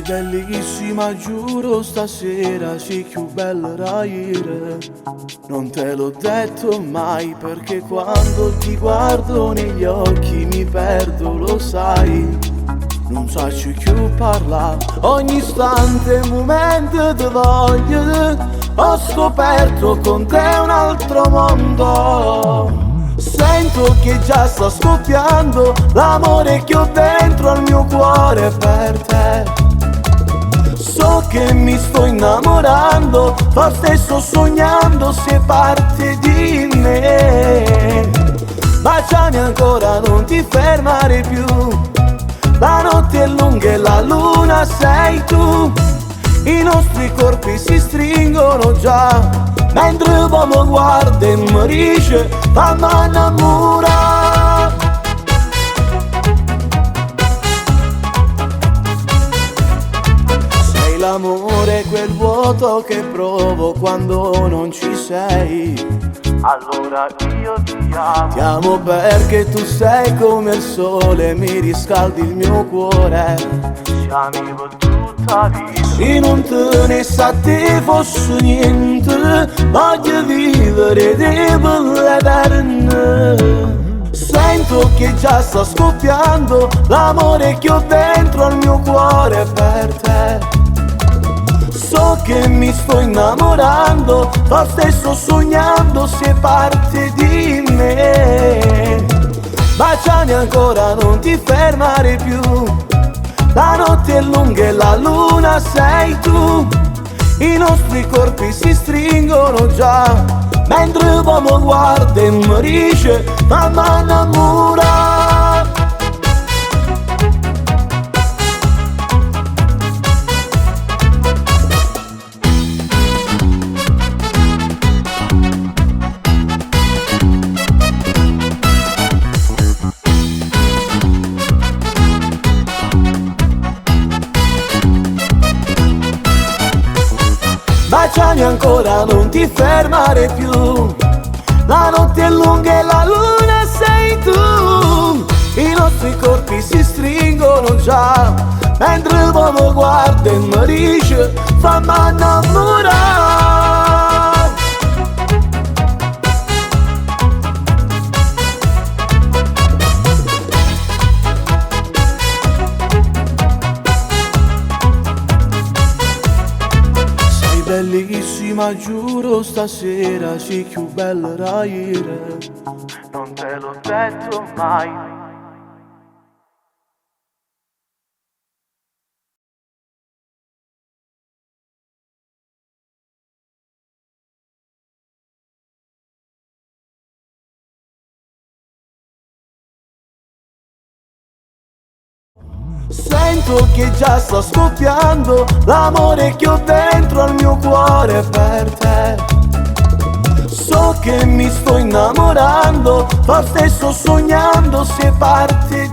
bellissima, giuro, stasera sei più bella da ieri. Non te l'ho detto mai perché quando ti guardo negli occhi mi perdo, lo sai. Non saccio più parlare, ogni istante un momento ti voglio. Ho scoperto con te un altro mondo. Sento che già sta scoppiando l'amore che ho dentro al mio cuore per te. So che mi sto innamorando, forse sto sognando se parte di me. Baciami ancora, non ti fermare più. La notte è lunga e la luna sei tu. I nostri corpi si stringono già, mentre l'uomo guarda e mi dice fammi innamorare. Sei l'amore, quel vuoto che provo quando non ci sei. Allora io ti amo. Ti amo perché tu sei come il sole, mi riscaldi il mio cuore. Siamo per tutta vita. Se non te ne sa te fosse niente, voglio vivere te per l'eterno. Sento che già sta scoppiando l'amore che ho dentro al mio cuore per te. So che mi sto innamorando, forse sto sognando se parte di me. Baciami ancora, non ti fermare più. La notte è lunga e la luna sei tu. I nostri corpi si stringono già, mentre l'uomo guarda e mi dice fammi innamorare. Baciami ancora, non ti fermare più. La notte è lunga e la luna sei tu. I nostri corpi si stringono già, mentre l'uomo guarda e mi dice fammi innamorare. Bellissima, giuro, stasera sei più bella da ieri. Non te l'ho detto mai. Sento che già sta scoppiando l'amore che ho dentro al mio cuore per te. So che mi sto innamorando, forse sto sognando se parte